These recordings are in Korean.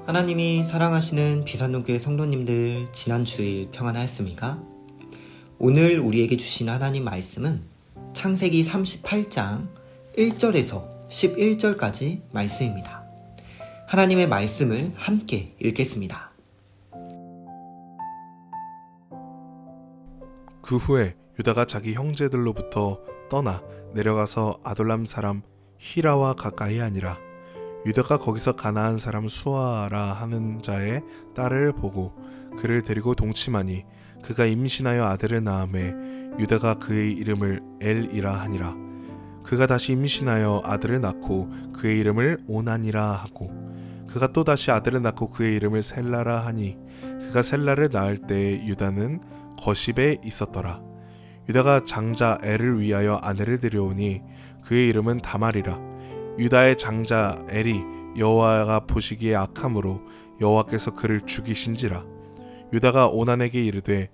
하나님이 사랑하시는 비산동교회 성도님들, 지난 주일 평안하였습니까? 오늘 우리에게 주신 하나님 말씀은 창세기 38장 1절에서 11절까지 말씀입니다. 하나님의 말씀을 함께 읽겠습니다. 그 후에 유다가 자기 형제들로부터 떠나 내려가서 아둘람 사람 히라와 가까이 아니라 유다가 거기서 가나안 사람 수아라 하는 자의 딸을 보고 그를 데리고 동침하니 그가 임신하여 아들을 낳음에 유다가 그의 이름을 엘이라 하니라. 그가 다시 임신하여 아들을 낳고 그의 이름을 오난이라 하고 그가 또 다시 아들을 낳고 그의 이름을 셀라라 하니 그가 셀라를 낳을 때에 유다는 거십에 있었더라. 유다가 장자 엘을 위하여 아내를 데려오니 그의 이름은 다말이라. 유다의 장자 엘이 여호와가 보시기에 악함으로 여호와께서 그를 죽이신지라. 유다가 오난에게 이르되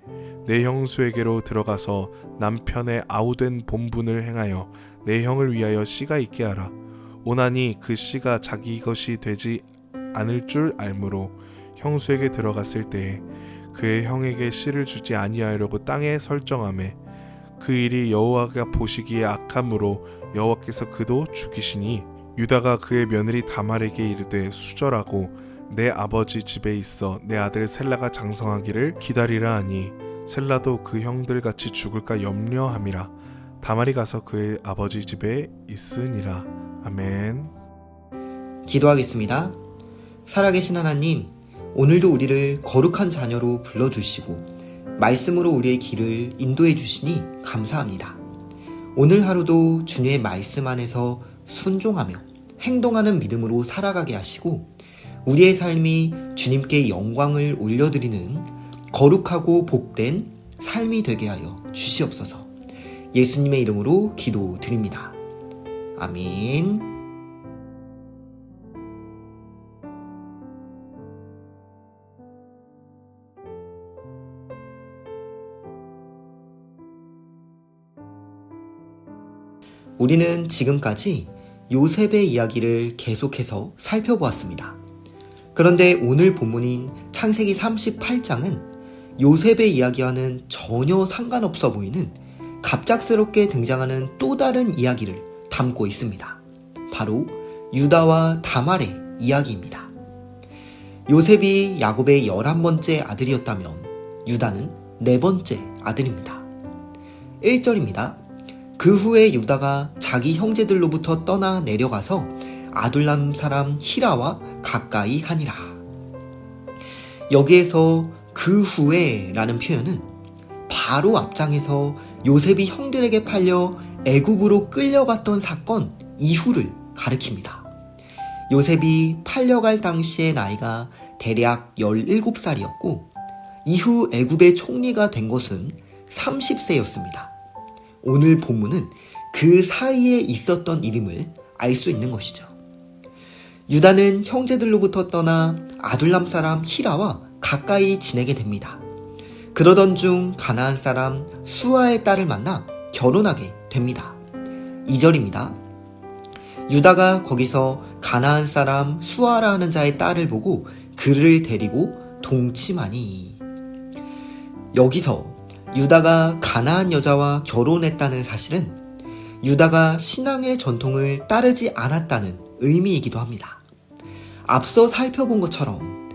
내 형수에게로 들어가서 남편의 아우된 본분을 행하여 내 형을 위하여 씨가 있게 하라. 오난이 그 씨가 자기 것이 되지 않을 줄 알므로 형수에게 들어갔을 때에 그의 형에게 씨를 주지 아니하려고 땅에 설정하매 그 일이 여호와가 보시기에 악함으로 여호와께서 그도 죽이시니 유다가 그의 며느리 다말에게 이르되 수절하고 내 아버지 집에 있어 내 아들 셀라가 장성하기를 기다리라 하니 셀라도 그 형들같이 죽을까 염려함이라. 다말이 가서 그의 아버지 집에 있으니라. 아멘. 기도하겠습니다. 살아계신 하나님, 오늘도 우리를 거룩한 자녀로 불러주시고 말씀으로 우리의 길을 인도해 주시니 감사합니다. 오늘 하루도 주님의 말씀 안에서 순종하며 행동하는 믿음으로 살아가게 하시고 우리의 삶이 주님께 영광을 올려드리는 거룩하고 복된 삶이 되게 하여 주시옵소서. 예수님의 이름으로 기도드립니다. 아멘. 우리는 지금까지 요셉의 이야기를 계속해서 살펴보았습니다. 그런데 오늘 본문인 창세기 38장은 요셉의 이야기와는 전혀 상관없어 보이는 갑작스럽게 등장하는 또 다른 이야기를 담고 있습니다. 바로 유다와 다말의 이야기입니다. 요셉이 야곱의 11번째 아들이었다면 유다는 4번째 아들입니다. 1절입니다. 그 후에 유다가 자기 형제들로부터 떠나 내려가서 아둘람 사람 히라와 가까이 하니라. 여기에서 그 후에 라는 표현은 바로 앞장에서 요셉이 형들에게 팔려 애굽으로 끌려갔던 사건 이후를 가리킵니다. 요셉이 팔려갈 당시의 나이가 대략 17살이었고 이후 애굽의 총리가 된 것은 30세였습니다. 오늘 본문은 그 사이에 있었던 일임을 알 수 있는 것이죠. 유다는 형제들로부터 떠나 아둘람 사람 히라와 가까이 지내게 됩니다. 그러던 중 가나안 사람 수아의 딸을 만나 결혼하게 됩니다. 2절입니다. 유다가 거기서 가나안 사람 수아라 하는 자의 딸을 보고 그를 데리고 동침하니. 여기서 유다가 가나안 여자와 결혼했다는 사실은 유다가 신앙의 전통을 따르지 않았다는 의미이기도 합니다. 앞서 살펴본 것처럼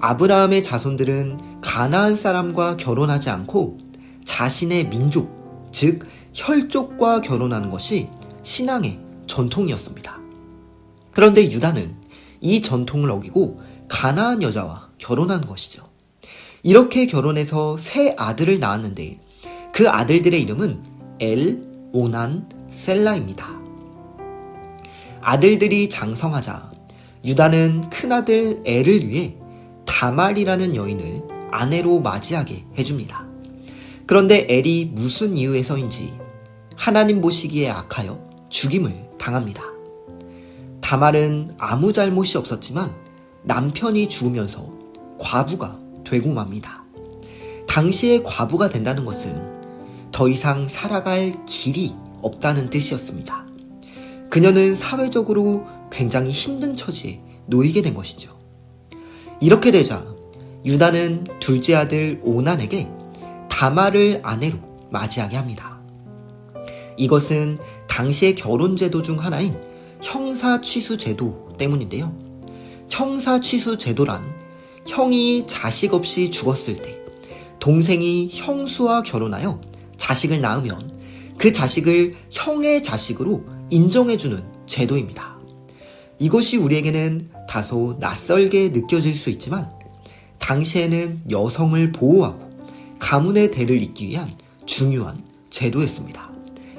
아브라함의 자손들은 가나안 사람과 결혼하지 않고 자신의 민족, 즉 혈족과 결혼하는 것이 신앙의 전통이었습니다. 그런데 유다는 이 전통을 어기고 가나안 여자와 결혼한 것이죠. 이렇게 결혼해서 3 아들을 낳았는데 그 아들들의 이름은 엘, 오난, 셀라입니다. 아들들이 장성하자 유다는 큰아들 엘을 위해 다말이라는 여인을 아내로 맞이하게 해줍니다. 그런데 엘이 무슨 이유에서인지 하나님 보시기에 악하여 죽임을 당합니다. 다말은 아무 잘못이 없었지만 남편이 죽으면서 과부가 되고 맙니다. 당시에 과부가 된다는 것은 더 이상 살아갈 길이 없다는 뜻이었습니다. 그녀는 사회적으로 굉장히 힘든 처지에 놓이게 된 것이죠. 이렇게 되자 유다는 둘째 아들 오난에게 다말을 아내로 맞이하게 합니다. 이것은 당시의 결혼 제도 중 하나인 형사 취수 제도 때문인데요. 형사 취수 제도란 형이 자식 없이 죽었을 때 동생이 형수와 결혼하여 자식을 낳으면 그 자식을 형의 자식으로 인정해주는 제도입니다. 이것이 우리에게는 다소 낯설게 느껴질 수 있지만 당시에는 여성을 보호하고 가문의 대를 잇기 위한 중요한 제도였습니다.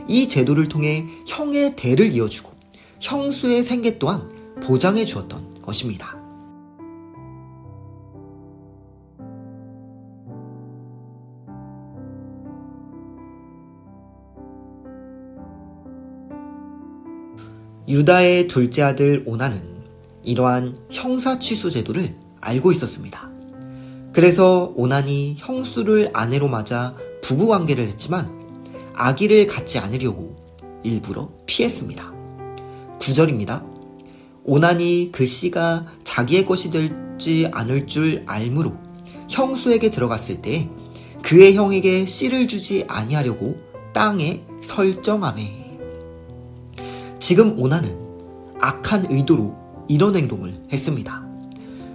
이 제도를 통해 형의 대를 이어주고 형수의 생계 또한 보장해 주었던 것입니다. 유다의 둘째 아들 오난은 이러한 형사 취수 제도를 알고 있었습니다. 그래서 오난이 형수를 아내로 맞아 부부관계를 했지만 아기를 갖지 않으려고 일부러 피했습니다. 9절입니다. 오난이 그 씨가 자기의 것이 되지 않을 줄 알므로 형수에게 들어갔을 때 그의 형에게 씨를 주지 아니하려고 땅에 설정하매. 지금 오난은 악한 의도로 이런 행동을 했습니다.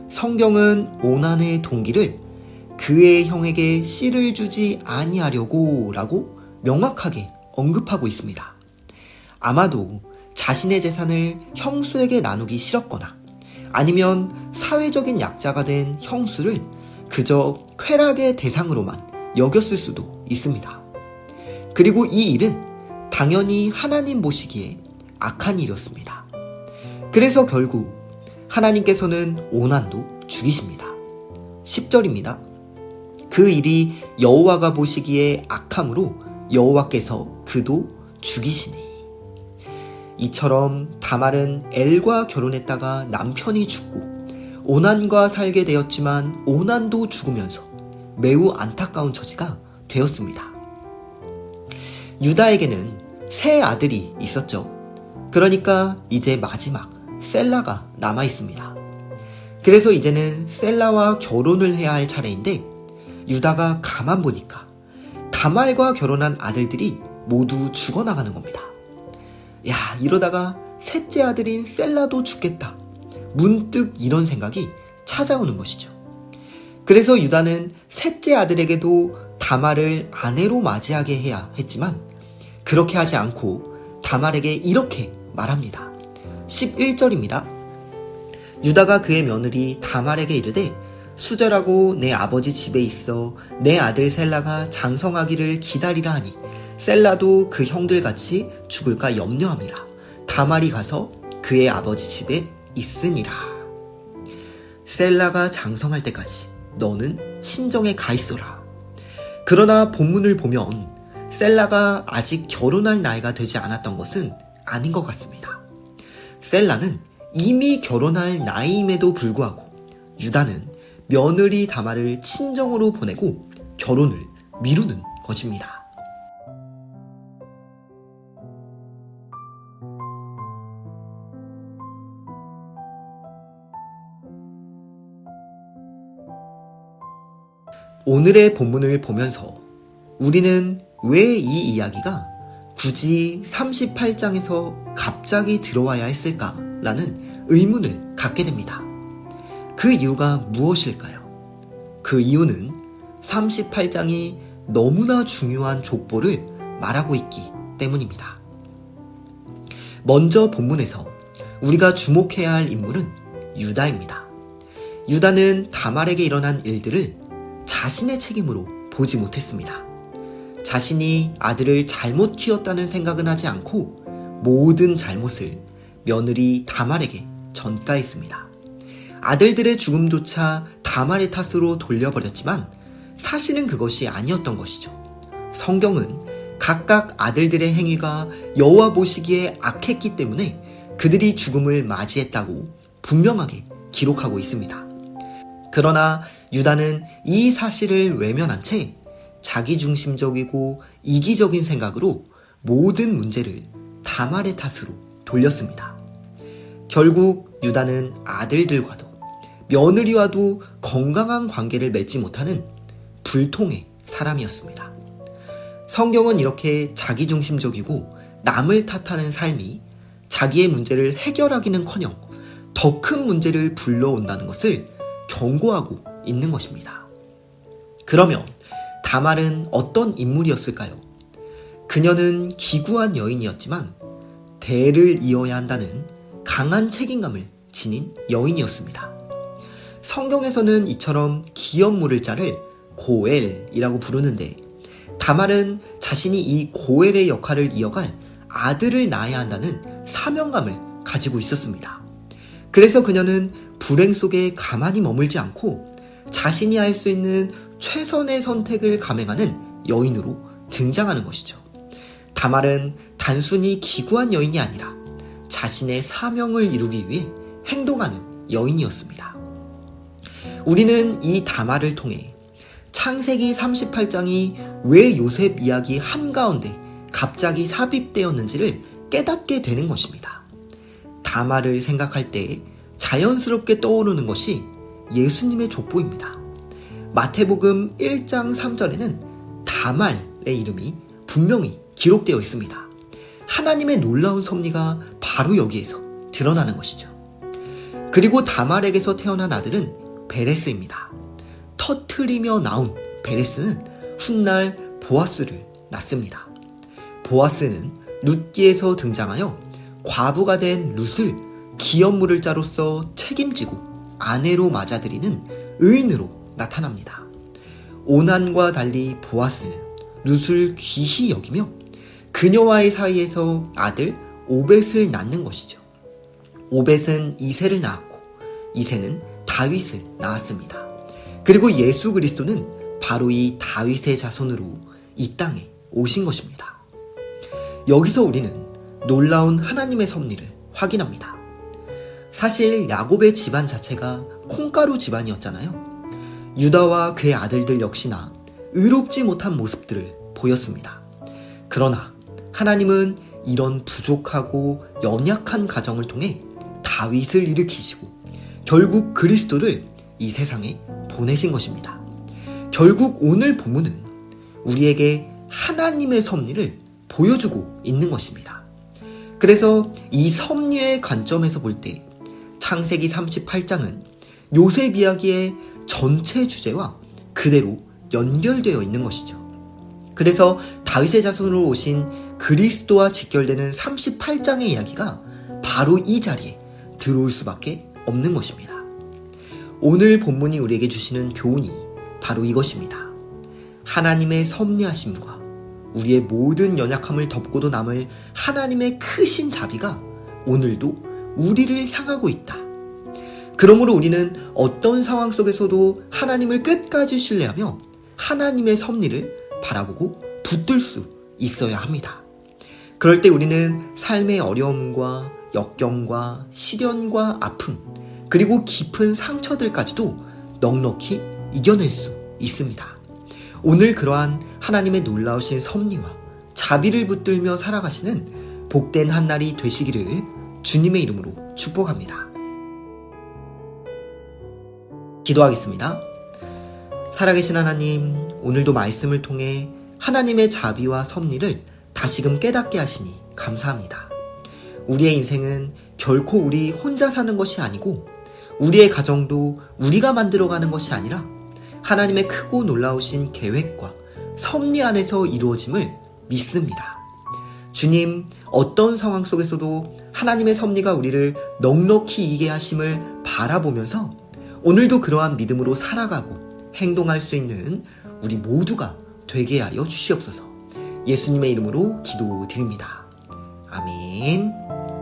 성경은 오난의 동기를 그의 형에게 씨를 주지 아니하려고 라고 명확하게 언급하고 있습니다. 아마도 자신의 재산을 형수에게 나누기 싫었거나 아니면 사회적인 약자가 된 형수를 그저 쾌락의 대상으로만 여겼을 수도 있습니다. 그리고 이 일은 당연히 하나님 보시기에 악한 일이었습니다. 그래서 결국 하나님께서는 오난도 죽이십니다. 10절입니다. 그 일이 여호와가 보시기에 악함으로 여호와께서 그도 죽이시니. 이처럼 다말은 엘과 결혼했다가 남편이 죽고 오난과 살게 되었지만 오난도 죽으면서 매우 안타까운 처지가 되었습니다. 유다에게는 세 아들이 있었죠. 그러니까 이제 마지막 셀라가 남아 있습니다. 그래서 이제는 셀라와 결혼을 해야 할 차례인데 유다가 가만 보니까 다말과 결혼한 아들들이 모두 죽어나가는 겁니다. 야, 이러다가 셋째 아들인 셀라도 죽겠다. 문득 이런 생각이 찾아오는 것이죠. 그래서 유다는 셋째 아들에게도 다말을 아내로 맞이하게 해야 했지만 그렇게 하지 않고 다말에게 이렇게 말합니다. 11절입니다. 유다가 그의 며느리 다말에게 이르되 수절하고 내 아버지 집에 있어 내 아들 셀라가 장성하기를 기다리라 하니 셀라도 그 형들같이 죽을까 염려함이라. 다말이 가서 그의 아버지 집에 있으니라. 셀라가 장성할 때까지 너는 친정에 가 있어라. 그러나 본문을 보면 셀라가 아직 결혼할 나이가 되지 않았던 것은 아닌 것 같습니다. 셀라는 이미 결혼할 나이임에도 불구하고 유다는 며느리 다말을 친정으로 보내고 결혼을 미루는 것입니다. 오늘의 본문을 보면서 우리는 왜 이 이야기가 굳이 38장에서 갑자기 들어와야 했을까라는 의문을 갖게 됩니다. 그 이유가 무엇일까요? 그 이유는 38장이 너무나 중요한 족보를 말하고 있기 때문입니다. 먼저 본문에서 우리가 주목해야 할 인물은 유다입니다. 유다는 다말에게 일어난 일들을 자신의 책임으로 보지 못했습니다. 자신이 아들을 잘못 키웠다는 생각은 하지 않고 모든 잘못을 며느리 다말에게 전가했습니다. 아들들의 죽음조차 다말의 탓으로 돌려버렸지만 사실은 그것이 아니었던 것이죠. 성경은 각각 아들들의 행위가 여호와 보시기에 악했기 때문에 그들이 죽음을 맞이했다고 분명하게 기록하고 있습니다. 그러나 유다는 이 사실을 외면한 채 자기중심적이고 이기적인 생각으로 모든 문제를 다말의 탓으로 돌렸습니다. 결국 유다는 아들들과도 며느리와도 건강한 관계를 맺지 못하는 불통의 사람이었습니다. 성경은 이렇게 자기중심적이고 남을 탓하는 삶이 자기의 문제를 해결하기는커녕 더 큰 문제를 불러온다는 것을 경고하고 있는 것입니다. 그러면 다말은 어떤 인물이었을까요? 그녀는 기구한 여인이었지만 대를 이어야 한다는 강한 책임감을 지닌 여인이었습니다. 성경에서는 이처럼 기업물을 자를 고엘이라고 부르는데 다말은 자신이 이 고엘의 역할을 이어갈 아들을 낳아야 한다는 사명감을 가지고 있었습니다. 그래서 그녀는 불행 속에 가만히 머물지 않고 자신이 할 수 있는 최선의 선택을 감행하는 여인으로 등장하는 것이죠. 다말은 단순히 기구한 여인이 아니라 자신의 사명을 이루기 위해 행동하는 여인이었습니다. 우리는 이 다말을 통해 창세기 38장이 왜 요셉 이야기 한가운데 갑자기 삽입되었는지를 깨닫게 되는 것입니다. 다말을 생각할 때 자연스럽게 떠오르는 것이 예수님의 족보입니다. 마태복음 1장 3절에는 다말의 이름이 분명히 기록되어 있습니다. 하나님의 놀라운 섭리가 바로 여기에서 드러나는 것이죠. 그리고 다말에게서 태어난 아들은 베레스입니다. 터트리며 나온 베레스는 훗날 보아스를 낳습니다. 보아스는 룻기에서 등장하여 과부가 된 룻을 기업물을 자로서 책임지고 아내로 맞아들이는 의인으로 나타납니다. 오난과 달리 보아스는 룻을 귀히 여기며 그녀와의 사이에서 아들 오벳을 낳는 것이죠. 오벳은 이새를 낳았고 이새는 다윗을 낳았습니다. 그리고 예수 그리스도는 바로 이 다윗의 자손으로 이 땅에 오신 것입니다. 여기서 우리는 놀라운 하나님의 섭리를 확인합니다. 사실 야곱의 집안 자체가 콩가루 집안이었잖아요. 유다와 그의 아들들 역시나 의롭지 못한 모습들을 보였습니다. 그러나 하나님은 이런 부족하고 연약한 가정을 통해 다윗을 일으키시고 결국 그리스도를 이 세상에 보내신 것입니다. 결국 오늘 본문은 우리에게 하나님의 섭리를 보여주고 있는 것입니다. 그래서 이 섭리의 관점에서 볼 때 창세기 38장은 요셉 이야기의 전체 주제와 그대로 연결되어 있는 것이죠. 그래서 다윗의 자손으로 오신 그리스도와 직결되는 38장의 이야기가 바로 이 자리에 들어올 수밖에 없는 것입니다. 오늘 본문이 우리에게 주시는 교훈이 바로 이것입니다. 하나님의 섭리하심과 우리의 모든 연약함을 덮고도 남을 하나님의 크신 자비가 오늘도 우리를 향하고 있다. 그러므로 우리는 어떤 상황 속에서도 하나님을 끝까지 신뢰하며 하나님의 섭리를 바라보고 붙들 수 있어야 합니다. 그럴 때 우리는 삶의 어려움과 역경과 시련과 아픔 그리고 깊은 상처들까지도 넉넉히 이겨낼 수 있습니다. 오늘 그러한 하나님의 놀라우신 섭리와 자비를 붙들며 살아가시는 복된 한날이 되시기를 주님의 이름으로 축복합니다. 기도하겠습니다. 살아계신 하나님, 오늘도 말씀을 통해 하나님의 자비와 섭리를 다시금 깨닫게 하시니 감사합니다. 우리의 인생은 결코 우리 혼자 사는 것이 아니고 우리의 가정도 우리가 만들어가는 것이 아니라 하나님의 크고 놀라우신 계획과 섭리 안에서 이루어짐을 믿습니다. 주님, 어떤 상황 속에서도 하나님의 섭리가 우리를 넉넉히 이기게 하심을 바라보면서 오늘도 그러한 믿음으로 살아가고 행동할 수 있는 우리 모두가 되게 하여 주시옵소서. 예수님의 이름으로 기도드립니다. 아멘.